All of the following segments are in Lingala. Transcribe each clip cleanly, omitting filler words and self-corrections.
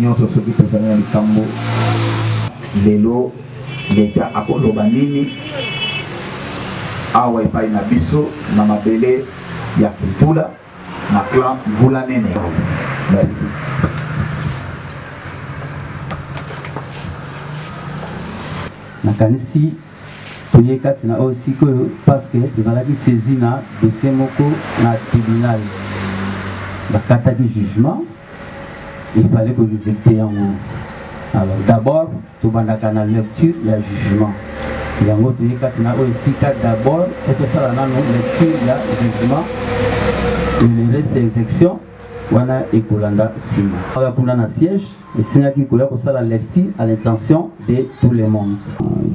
nyonso soki tozali na likambo lelo leta akoloba nini awa epai na biso na mabele ya Kimvula na clan Mvula Nene. Merci. Nakanisi toye kati na aussi que parce que tozalaki saisi na dossier moko na tribunal bakataki jugement, il fallait que exécuter yango. Alors d'abord tobandaka na lecture ya jugement yango toye kati na aussi d'abord et tosala nano lecture ya jugement et le reste exécution wana ekolanda sima aka kuna na siège esengaki koya kosala lecture à l'intention de tout le monde.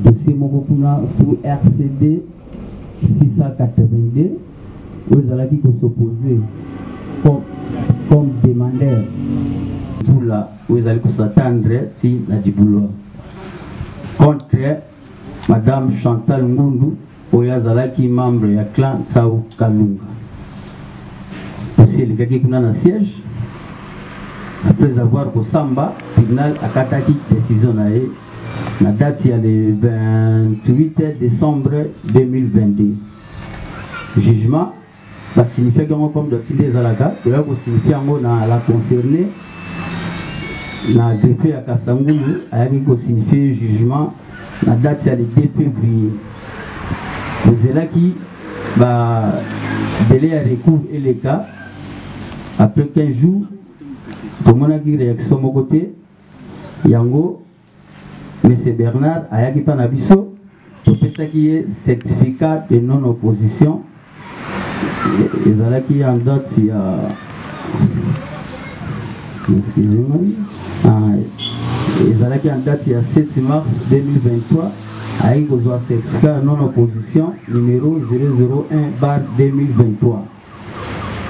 Dossier moko kuna sous RCD 682 où ezalaki kosopose comme demandeur Bula où ezalaki kosatendre ti na dibulo contre Madame Chantal Ngundu oyo azalaki membre ya clan Tsao Kalunga. Dossier likaki kuna na siège. Après avoir Kosamba, le tribunal a kataki décision na date il y a le 28 décembre 2022. Jugement va signifier que comme doctrine des Alaka, il va signifier na la concernée na défait à Kasangulu, a signifié jugement na date il y a le 2 février. Vous là qui va délai à recours et les cas après 15 jours. Tout le monde a dit réaction de mon côté. Yango, M. Bernard a dit Panabiso, tout ça qui est certificat de non-opposition. Et là qui en date, il y a. Excusez-moi. Et là qui en date, il y a 7 mars 2023, avec un certificat de non-opposition numéro 001/2023.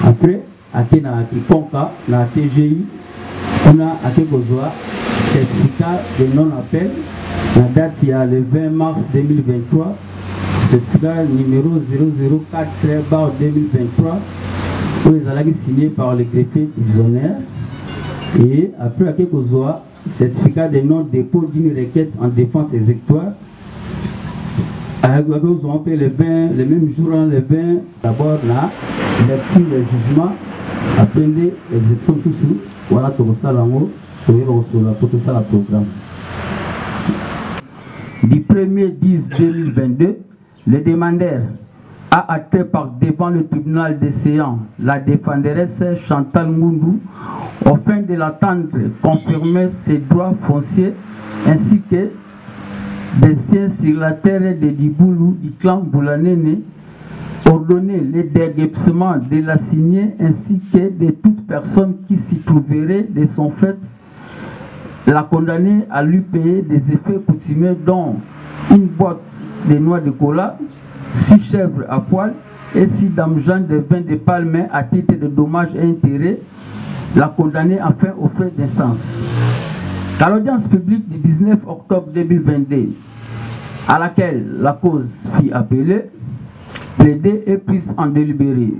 Après, ake na kikonka na TGI kuna ake kozwa certificat de non-appel la date il y a le 20 mars 2023 certificat numéro 004/2023 où ils allaient signé par le greffier divisionnaire et après ake kozwa certificat de non-dépôt d'une requête en défense exécutoire avec le même jour le 20 d'abord là lecture le jugement après les exécutions tout sous voilà tout ça là pour ça la programme du 1er 10 2022 le demandeur a atteint par devant le tribunal des séants la défenderesse Chantal Ngundu afin de l'attendre confirmer ses droits fonciers ainsi que des siens sur la terre de Diboulou du clan Mvula Nene, ordonner le déguerpissement de l'assigné ainsi que de toute personne qui s'y trouverait de son fait, la condamner à lui payer des effets coutumiers dont une boîte de noix de cola, 6 chèvres à poil et 6 damjans de vin de palme à titre de dommages et intérêts, la condamner enfin aux frais d'instance. À l'audience publique du 19 octobre 2022, à laquelle la cause fut appelée, plaidée et prise en délibéré,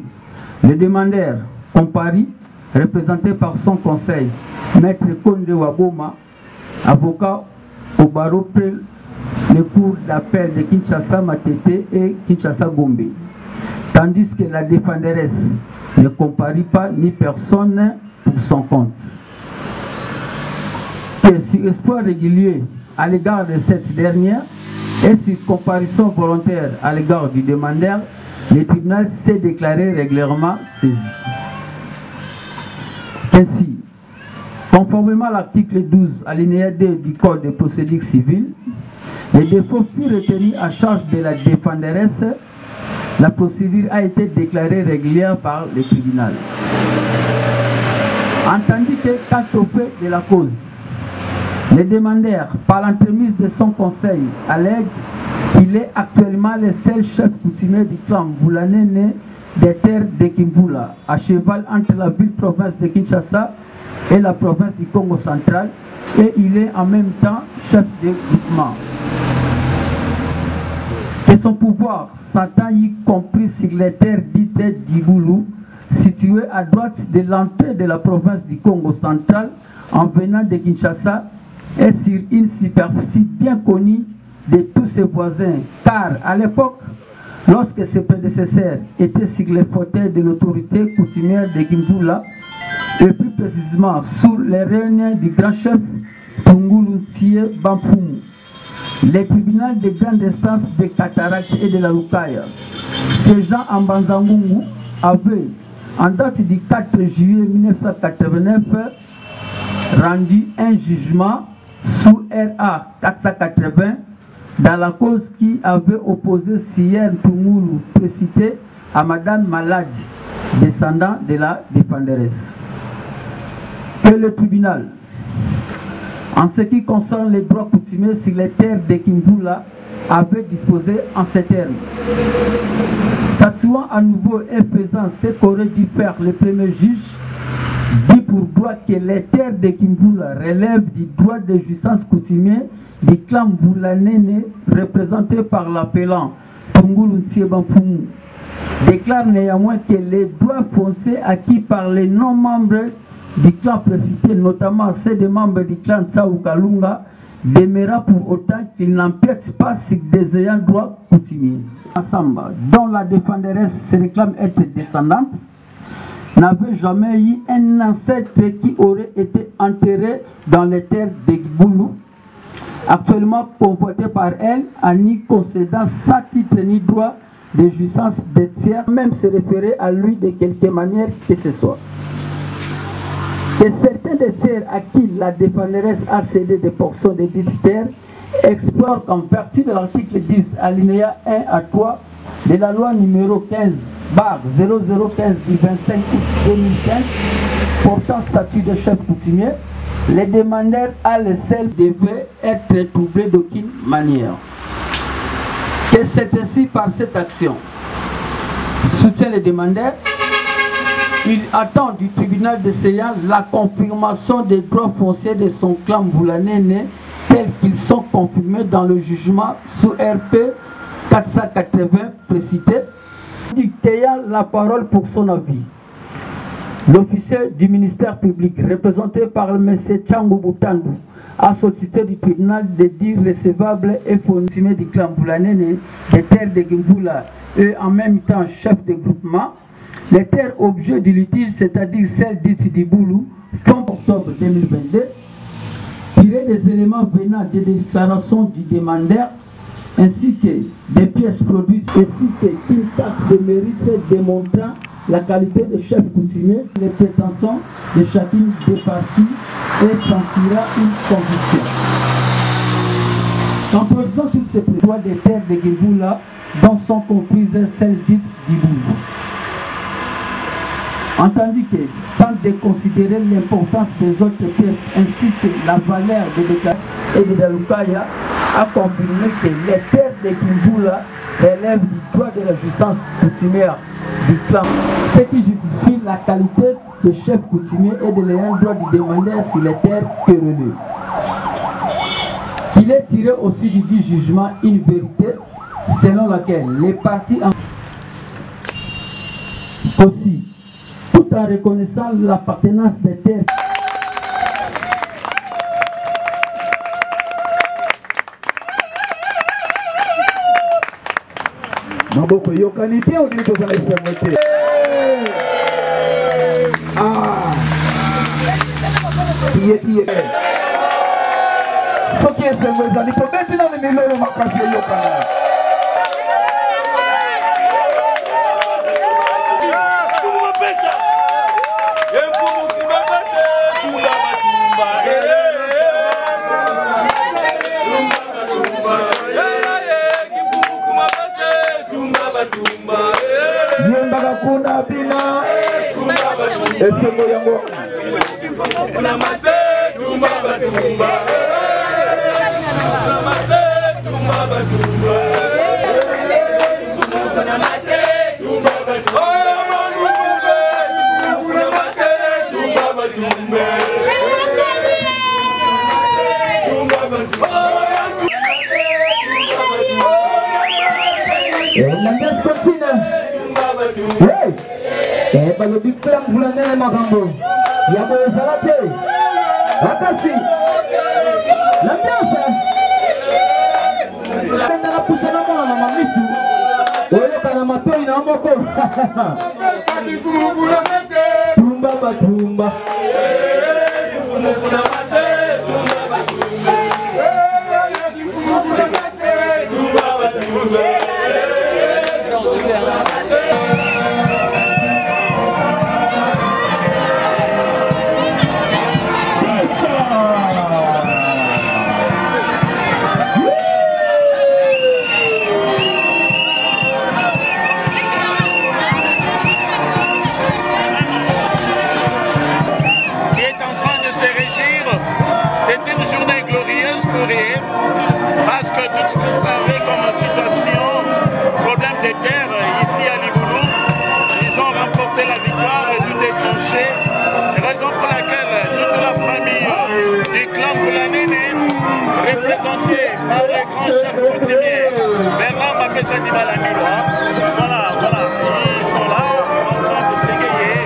le demandeur comparit, représenté par son conseil, Maître Konde Waboma, avocat au barreau près le cours d'appel de Kinshasa Matete et Kinshasa Gombe, tandis que la défenderesse ne comparit pas ni personne pour son compte. Que sur espoir régulier à l'égard de cette dernière et sur comparaison volontaire à l'égard du demandeur, le tribunal s'est déclaré régulièrement saisi. Ainsi, conformément à l'article 12 alinéa 2 du Code de procédure civile, les défauts furent retenus à charge de la défenderesse. La procédure a été déclarée régulière par le tribunal. Entendu que quant au fait de la cause, le demandeur, par l'entremise de son conseil, allègue qu'il est actuellement le seul chef coutumier du clan Mvula Nene des terres de Kimvula, à cheval entre la ville-province de Kinshasa et la province du Congo central, et il est en même temps chef de groupement. Que son pouvoir s'entend y compris sur les terres dites d'Iboulou, situées à droite de l'entrée de la province du Congo central, en venant de Kinshasa est sur une superficie bien connue de tous ses voisins, car à l'époque, lorsque ses prédécesseurs étaient sur les fauteuils de l'autorité coutumière de Kimvula, et plus précisément sous les réunions du grand chef Tungulu Ntie Bamfumu, les tribunaux de grande instance de Cataracte et de la Lukaya, ces gens en Banzangungu avaient, en date du 4 juillet 1989, rendu un jugement sous RA 480 dans la cause qui avait opposé Sier Tungulu précité à Madame Maladi, descendant de la défenderesse. Que le tribunal, en ce qui concerne les droits coutumiers sur les terres de Kimvula, avait disposé en ces termes. Statuant à nouveau et faisant ce qu'aurait dû faire le premier juge, dit pour droit que les terres de Kimvula relèvent du droit de jouissance coutumier du clan Mvulanene représenté par l'appelant Tungulu Ntie Bamfumu, déclare néanmoins que les droits fonciers acquis par les non-membres du clan précité, notamment ceux des membres du clan Tsaou Kalunga, demeura pour autant qu'il n'empiète pas sur des ayants droit coutumiers. Massamba, dont la défenderesse se réclame être descendante, n'avait jamais eu un ancêtre qui aurait été enterré dans les terres de Gboulou, actuellement convoité par elle, en y concédant sans titre ni droit de jouissance des tiers, même se référer à lui de quelque manière que ce soit. Que certains des terres à qui la défenderesse a cédé des portions de dites terres explorent qu'en vertu de l'article 10 alinéa 1 à 3 de la loi numéro 15/0015 du 25 août 2015 portant statut de chef coutumier, les demandeurs à l'essai devaient être troublés d'aucune manière. Que c'est ainsi par cette action, soutient les demandeurs, il attend du tribunal de Séyan la confirmation des droits fonciers de son clan Mvulanene tels qu'ils sont confirmés dans le jugement sous RP 480 précité. Dictéa la parole pour son avis. L'officier du ministère public, représenté par M. Tchango Boutandu, a sollicité du tribunal de dire recevable et fonctionnaire du clan Mvulanene des terres de Kimvula et en même temps chef de groupement. Les terres objets du litige, c'est-à-dire celles dites d'Iboulou, fin octobre 2022, tirées des éléments venant des déclarations du demandeur, ainsi que des pièces produites, ainsi qu'une carte de mérite démontrant la qualité de chef coutumier, les prétentions de chacune des parties et sentira une conviction. En produisant toutes ces prévoits des terres de Gboula, dont sont comprises celles dites d'Iboulou. Entendu que, sans déconsidérer l'importance des autres pièces ainsi que la valeur de l'État et de la Lukaya, a confirmé que les terres de Kimvula relèvent du droit de la jouissance coutumière du clan, ce qui justifie la qualité de chef coutumier et de l'ayant droit du demandeur sur les terres querellées. Il est tiré aussi du dit jugement une vérité selon laquelle les parties aussi, tout en reconnaissant l'appartenance des terres Maboko yokanité ou dit que vous ah pied ce qui est semblable il faut maintenant le milieu ma café yokana kuna bina esemo yango kuna mase tumba batumba kuna mase tumba batumba kuna mase tumba batumba kuna mase tumba batumba balobi clan Mvulanene makambo ya koyosala te Wakasi. L'ambiance. La pousse la main à Mamisu. Oyo kana matoi na moko. Tumba batumba. Parce que tout ce que vous savez comme situation, problème des terres ici à Liboulou, ils ont remporté la victoire et tout est tranché. Raison pour laquelle toute la famille du clan Vulanene, représentée par le grand chef coutumier Bernard Mapesa Dibala-Milwa, voilà, ils sont là en train de s'égayer.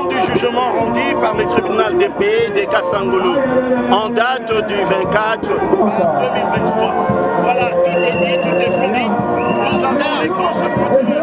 Du jugement rendu par le tribunal de paix de Kassangolo en date du 24 2023. Voilà, tout est dit, tout est fini. Nous avons les grands chefs coutumiers.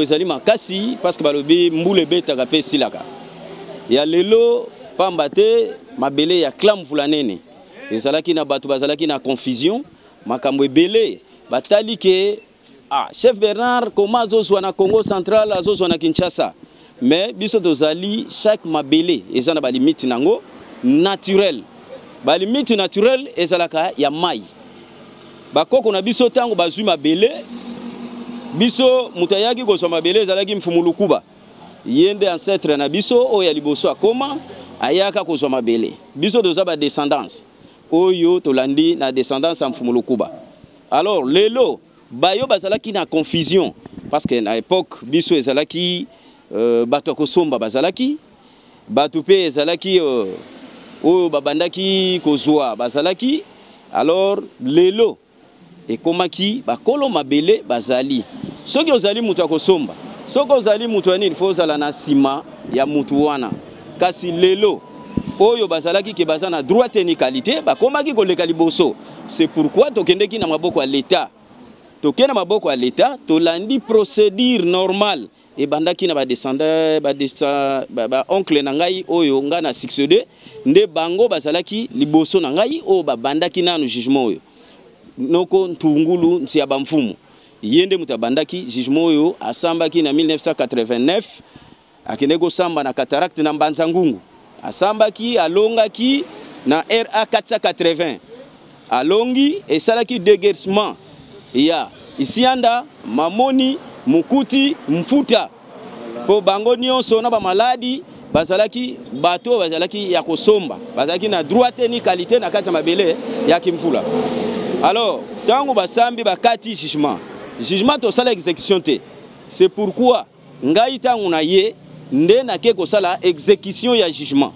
ezali makasi parce que balobi mbule betaka pe silaka ya lelo pamba te mabele ya clan Vulanene ezalaki na bato bazalaki na confusion makambo ebele batali ke chef Bernard koma azozwa na Congo central azozwa na Kinshasa mais biso tozali chaque mabele eza na ba limite nango naturel. Ba limite naturel ezalaka ya mai. Ba koko na biso tango bazui mabele biso mutayaki kozwa mabele ezalaki mfumulukuba. Yende ancêtre na biso oya liboso akoma ayaka kozwa mabele. Biso doza ba descendance. Oyo tolandi na descendance ya mfumulukuba. Alors lelo bayo bazalaki na confusion parce que na époque biso ezalaki bato kosomba bazalaki bato pe ezalaki oyo babandaki kozwa bazalaki. Alors lelo ekomaki bakolo mabele bazali soki ozali mutu akosomba soki ozali mutu anini faut ozala na sima ya mutu wana kasi lelo oyo bazalaki ke baza na droite ni qualité bakomaki koleka liboso. C'est pourquoi tokendeki na maboko ya l'État. Tokena maboko ya l'État tolandi procédure normale et bandaki na ba descendant ba oncle na ngai oyo nga na succédé nde bango bazalaki liboso na ngai o ba bandaki nanu jugement oyo noko ntungulu nsi ya bamfumu yende mutabandaki jugement oyo asambaki na 1989 akende ko samba na cataracte na Mbanza Ngungu asambaki alongaki na RA 480 alongi esalaki déguerpissement ya isianda mamoni mukuti mfuta po bango nyonso na ba maladi bazalaki bato bazalaki ya kosomba bazalaki na droite ni qualité na kati mabele ya kimfula. Alors tango basambi bakati jugement to sala exécution te. C'est pourquoi ngai tango na ye nde na ke ko sala exécution ya jugement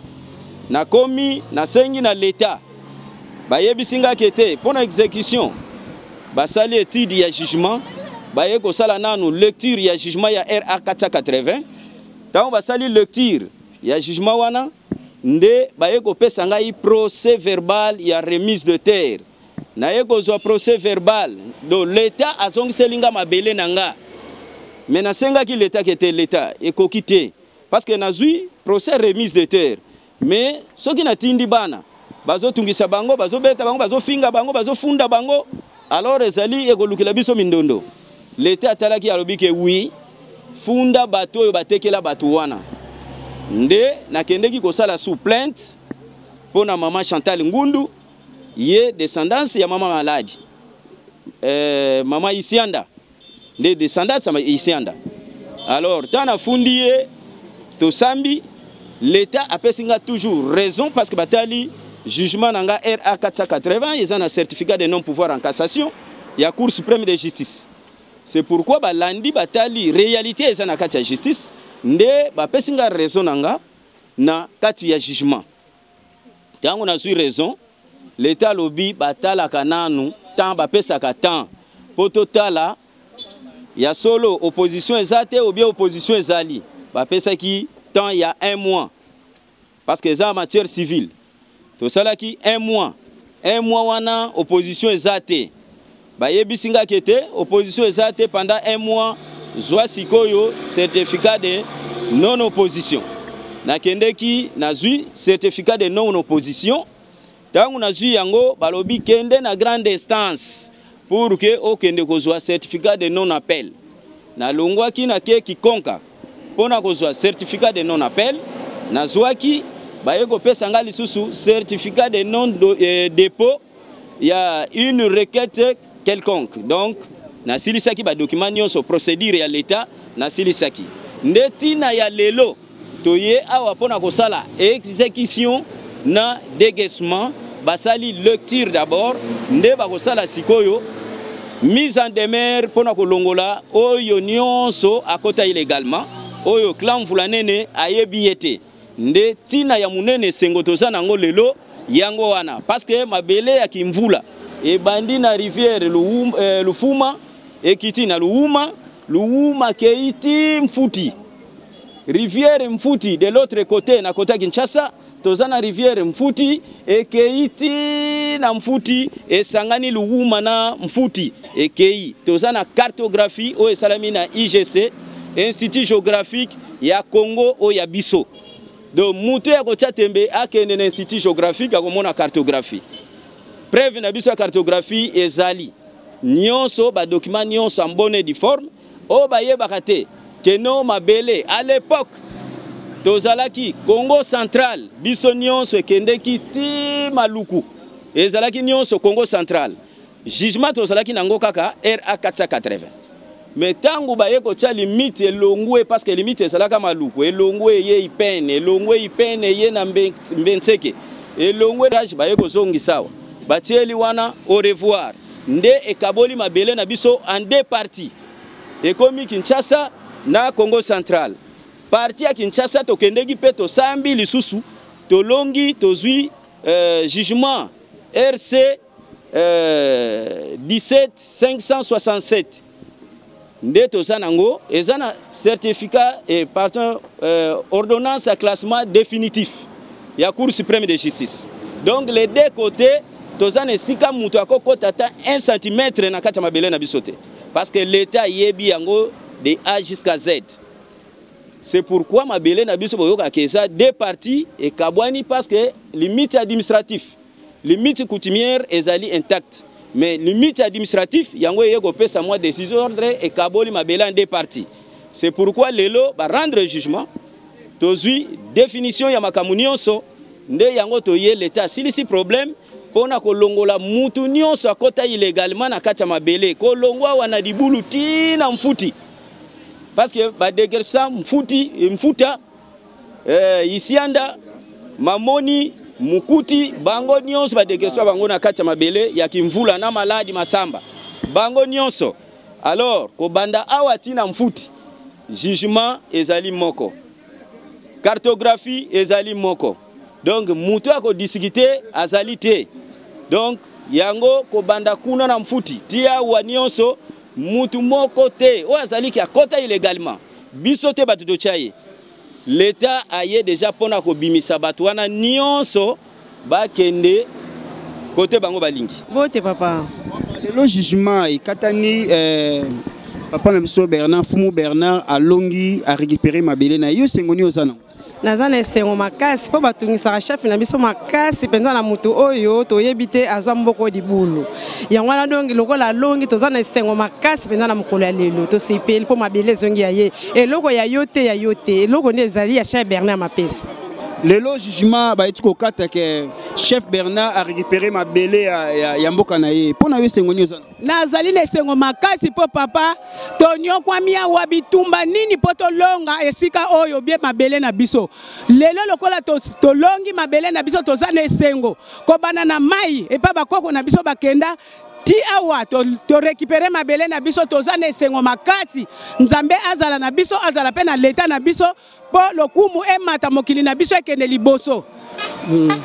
na komi na sengi na l'État bayebisinga kete pour na exécution basali étude ya jugement baye ko sala nanu lecture ya jugement ya RA 480 tango basali lecture ya jugement wana nde baye ko pesa ngai procès verbal ya remise de terre na ye ko zo procès verbal do l'État azongiselinga mabele nanga mais na senga ki l'État kete l'État ekoki te parce que nazui procès remise de terre mais soki na tindi bana bazo tungisa bango bazo beta bango bazo finga bango bazo funda bango alors ezali ekolukila biso mindondo. L'État atalaki alobi ke oui funda bato oyo batekela bato wana nde nakendeki kosala sous plainte pona mama Chantal Ngundu ye descendance ya mama maladi mama Isianda nde descendance ya Isianda. Alors tana fundi ye to sambi l'État apesinga toujours raison parce que batali jugement nanga RA 480 ils ont un certificat de non-pouvoir en cassation ya Cour suprême de justice. C'est pourquoi balandi batali réalité ils ont na kati ya justice nde bapesinga raison nanga na kati ya jugement. Tango na suis raison l'État lobby batala kananu tant bapesaka tant poto tala ya solo opposition ezate ou bien opposition ezali bapesaki tant il y a 1 mois parce que ça en matière civile to salaki 1 mois wana opposition ezate bayebisinga kete opposition ezate pendant 1 mois zwa sikoyo certificat de non opposition nakendeki nazui certificat de non opposition tangu nazui yango balobi kende na grande instance pour que okende kozwa certificat de non appel na longwaki na ke kikonka pona kozwa certificat de non appel nazwaki baye ko pesa ngali susu certificat de non dépôt il y a une requête quelconque donc na silisaki ba document nyonso procédure ya l'État na silisaki ndetina ya lelo toye awa pona kosala exécution na déguerpissement basali lecture d'abord nde ba kosala sikoyo mise en demeure pona kolongola oyo nyonso akota illégalement oyo clan Mvulanene ayebi ete nde tina ya munene sengo toza nango lelo yango wana parce que mabele ya kimvula e bandi na rivière Lufuma ekiti na Luuma keiti Mfuti rivière Mfuti de l'autre côté na kota Kinshasa toza na rivière Mfuti ekeiti na Mfuti esangani Luuma na Mfuti ekei toza na cartographie o esalami na IGC Institut géographique ya Congo o ya biso. Donc mutu ya kotia tembe akende na Institut géographique akomona cartographie. Preuve na biso ya cartographie ezali. Nyonso ba document nyonso en bonne et due forme o baye bakate keno mabele à l'époque tozalaki Congo central biso nyonso ekendeki ti Maluku ezalaki nyonso Congo central jugement tozalaki nango kaka RA 480 mais tango baye kotia limite elongwe parce que limite ezalaka Maluku elongwe ye ipene ye na Mbenseke elongwe rage baye kozongisa sawa batieli wana au revoir nde ekaboli mabele na biso en deux parties ekomi Kinshasa na Congo central parti ya Kinshasa tokendeki pe tosambi lisusu tolongi tozwi jugement RC 17567 nde toza nango ezana certificat et pardon ordonnance à classement définitif ya Cour suprême de justice. Donc les deux côtés toza nesika mutu akokota ta 1 cm na kati ya mabele na bisote parce que l'état yebi yango de A jusqu'à Z. C'est pourquoi mabele na biso boyoka keza deux parties et kabwani parce que limite administratif limite coutumière ezali intact mais limite administratif yango yego pesa moi décision ordre et kaboli mabele en deux parties. C'est pourquoi lelo ba rendre jugement tozui définition ya makamunionso nde yango toye l'état si problème pona kolongola mutu nyonso akota illégalement na kati ya mabele kolongwa wana dibulu tina mfuti parce que ba degersa mfuta isianda mamoni mukuti bango nyonso ba degersa bango na kati ya mabele ya kimvula na maladi masamba bango nyonso alors ko banda awa tina mfuti jugement ezali moko cartographie ezali moko donc mutu ako discuter azali te donc yango ko banda kuna na mfuti tia wa nyonso mutu moko te o azali ki akota illégalement biso te batu dochaye l'état aye déjà pona ko bimisa batu wana nyonso ba kende côté bango balingi bote papa le jugement ikatani papa na biso Bernard Fumu Bernard alongi a récupérer mabele na yo sengoni ozana nazana esengo makasi po batungisaka chef na biso makasi penza na mutu oyo toyebi te azwa mboko dibulu yango wana dongi lokola longi tozana esengo makasi penza na mokolo ya lelo tosepeli po mabele zongi ya ye eloko ya yote eloko nde ezali ya chef Bernard mapesa lelo jugement ba etiko kata ke chef Bernard a récupéré mabele ya mboka na ye pona yo sengoni ozana nazali na esengo makasi po papa tonyokwami awa bitumba nini po tolonga esika oyo bie mabele na biso lelo lokola tolongi mabele na biso toza na esengo kobana na mai epa bakoko na biso bakenda ti awa to récupérer mabele na biso toza na esengo makasi nzambe azala na biso azala pe na leta na biso po lokumu emata mokili na biso ekende liboso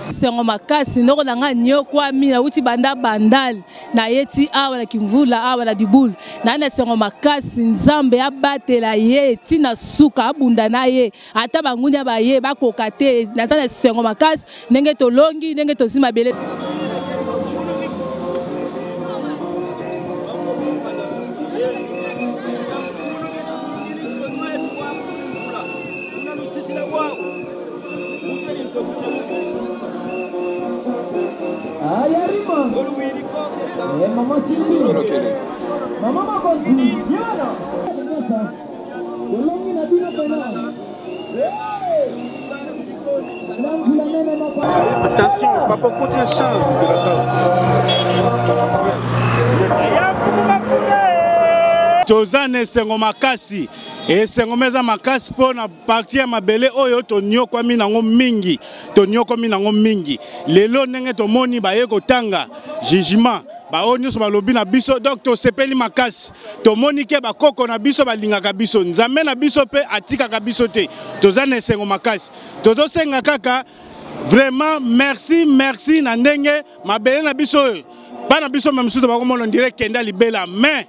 sengo makasi ndoko nanga nyokwa mina uti banda bandali na yeti awa na kimvula awa na dibulu na sengo makasi nzambe abatela ye tina suka abunda na ye ata bangunya ba ye bakoka te na sengo makasi ndenge tolongi ndenge tozima bele Attention, papa continue chant. Tozane sengo makasi esengo meza makasi po na parti ya mabele oyo tonyokwami nango mingi lelo ndenge tomoni baye kotanga jugement bao nyonso balobi na biso donc tosepeli makasi tomoni ke bakoko na biso balingaka biso nzambe na biso pe atikaka biso te tozane sengo makasi tozosenga kaka vraiment merci na ndenge mabele na biso bana biso mamisuto bakomona ndire kenda libela mais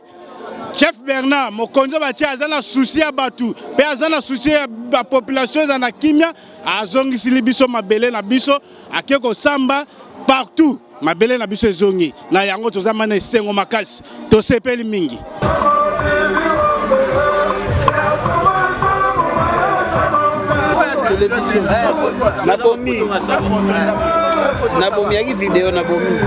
chef Bernard mokonzo batia azana souci ya batu pe azana souci ya ba population za na kimia azongisi libiso mabele na biso akeko samba partout mabele na biso ezongi na yango tozama na esengo makasi tosepeli mingi nabomi yaki video nabomi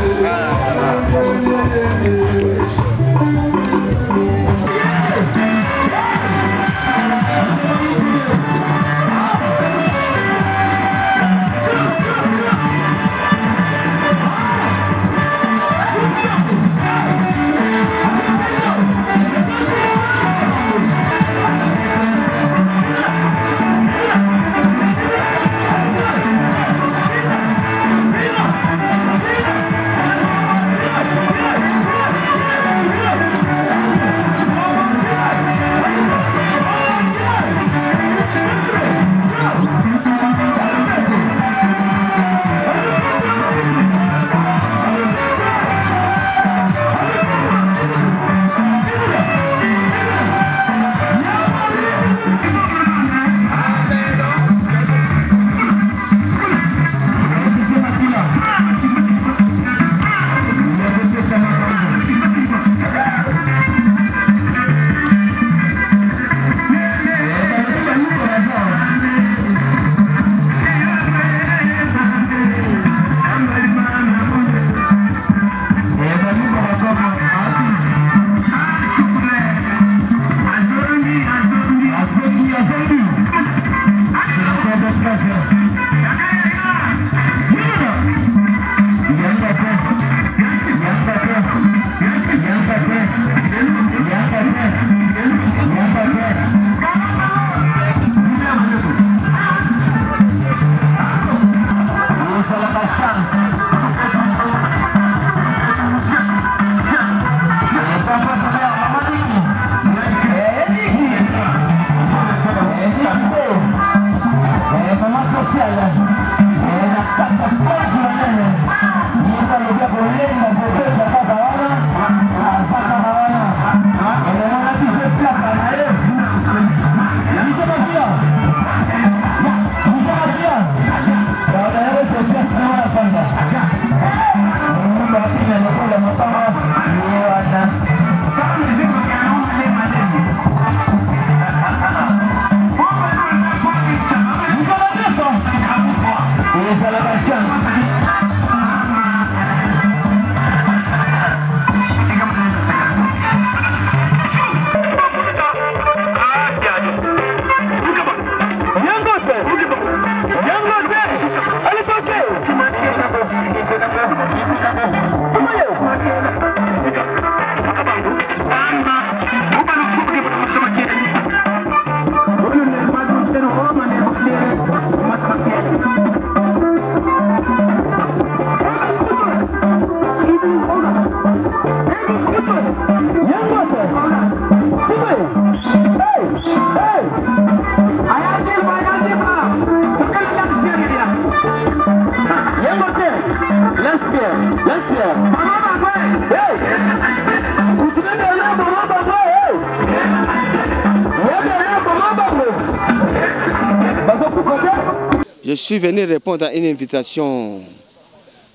Je suis venu répondre à une invitation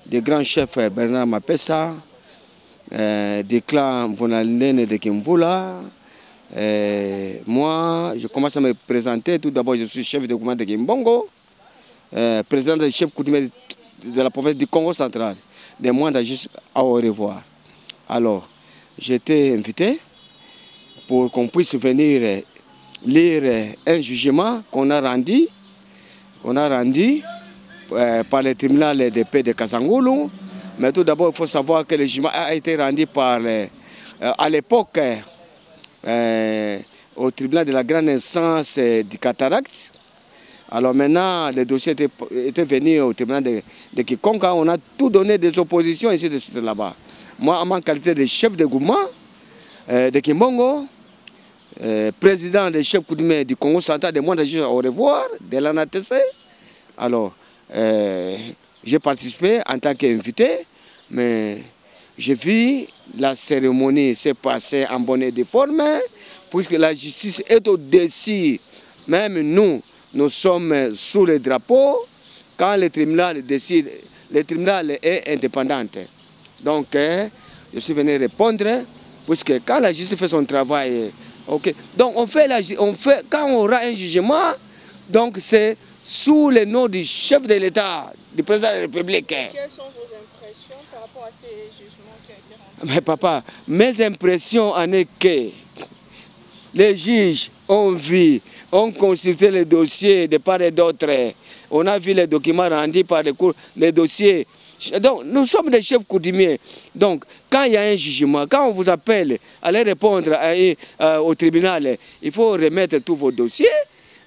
du grand chef Bernard Mapessa, du clan Mvunanene de Kimvula. Moi, je commence à me présenter. Tout d'abord, je suis chef de gouvernement de Kimbongo, président du chef coutumier de la province du Congo central. Des mois juste au revoir. Alors, j'ai été invité pour qu'on puisse venir lire un jugement qu'on a rendu par le tribunal de paix de Kasangulu. Mais tout d'abord, il faut savoir que le jugement a été rendu par, à l'époque, au tribunal de la grande instance du Cataracte. Alors maintenant, le dossier était venu au tribunal de Kikonka. On a tout donné des oppositions ici de suite là-bas. Moi, en ma qualité de chef de gouvernement de Kimbongo, président des chefs coutumiers du Congo central, de moi au revoir, de l'ANATC. Alors, j'ai participé en tant qu'invité, mais j'ai vu la cérémonie s'est passée en bonne et due forme, puisque la justice est au-dessus. Même nous sommes sous le drapeau. Quand le tribunal décide, le tribunal est indépendant. Donc, je suis venu répondre, puisque quand la justice fait son travail, ok. Donc, quand on aura un jugement, donc c'est sous le nom du chef de l'État, du président de la République. Quelles sont vos impressions par rapport à ces jugements qui ont été rendus? Mais papa, mes impressions en est que les juges ont vu, ont consulté les dossiers de part et d'autre. On a vu les documents rendus par les dossiers. Donc, nous sommes des chefs coutumiers. Donc, quand il y a un jugement, quand on vous appelle à aller répondre au tribunal, il faut remettre tous vos dossiers.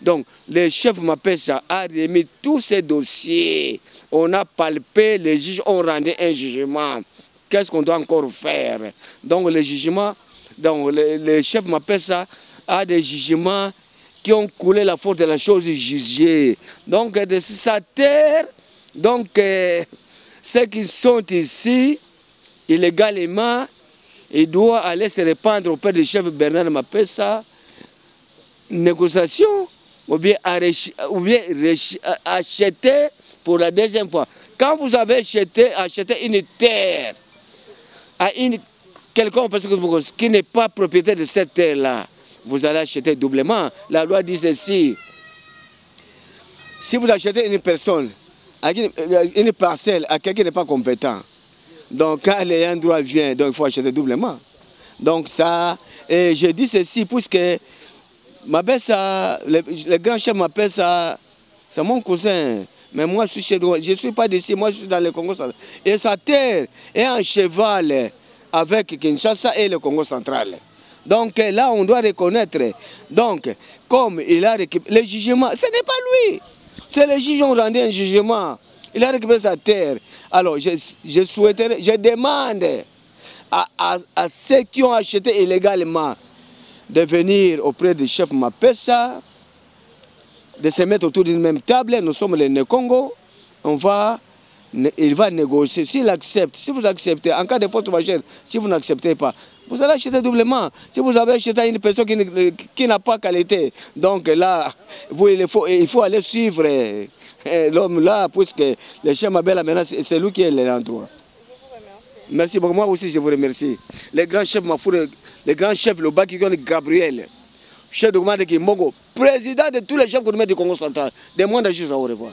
Donc, le chef Mapessa a remis tous ces dossiers. On a palpé, les juges ont rendu un jugement. Qu'est-ce qu'on doit encore faire? Donc, le jugement, donc le chef Mapessa a des jugements qui ont coulé la faute de la chose jugée. Donc, de sa terre, donc, ceux qui sont ici, illégalement, ils doivent aller se répandre auprès du chef Bernard Mapessa, négociation, ou bien acheter pour la deuxième fois. Quand vous avez acheté une terre à quelqu'un qui n'est pas propriétaire de cette terre-là, vous allez acheter doublement. La loi dit ceci. Si vous achetez une personne, une parcelle à quelqu'un qui n'est pas compétent, donc quand l'ayant droit vient, donc il faut acheter doublement. Donc ça, et je dis ceci puisque le grand chef m'appelle ça, c'est mon cousin. Mais moi je suis chez lui, je ne suis pas d'ici, moi je suis dans le Congo. Et sa terre est en cheval avec Kinshasa et le Congo central. Donc là, on doit reconnaître, donc, comme il a récupéré le jugement, ce n'est pas lui, c'est les juges qui ont rendu un jugement. Il a récupéré sa terre. Alors, je souhaiterais, je demande à ceux qui ont acheté illégalement de venir auprès du chef Mapesa, de se mettre autour d'une même table. Nous sommes les Congo. Il va négocier. S'il accepte, si vous acceptez, en cas de faute majeure, si vous n'acceptez pas, vous allez acheter doublement. Si vous avez acheté à une personne qui n'a pas qualité, donc là, il faut aller suivre l'homme là, puisque le chef Mabela maintenant, c'est lui qui est l'endroit. Merci beaucoup. Moi aussi, je vous remercie. Les grands chefs Mafoure, les grands chefs Lobaki, Gabriel, chef de gouvernement de Kimbongo, président de tous les chefs gouvernements du Congo central. Demande à juste au revoir.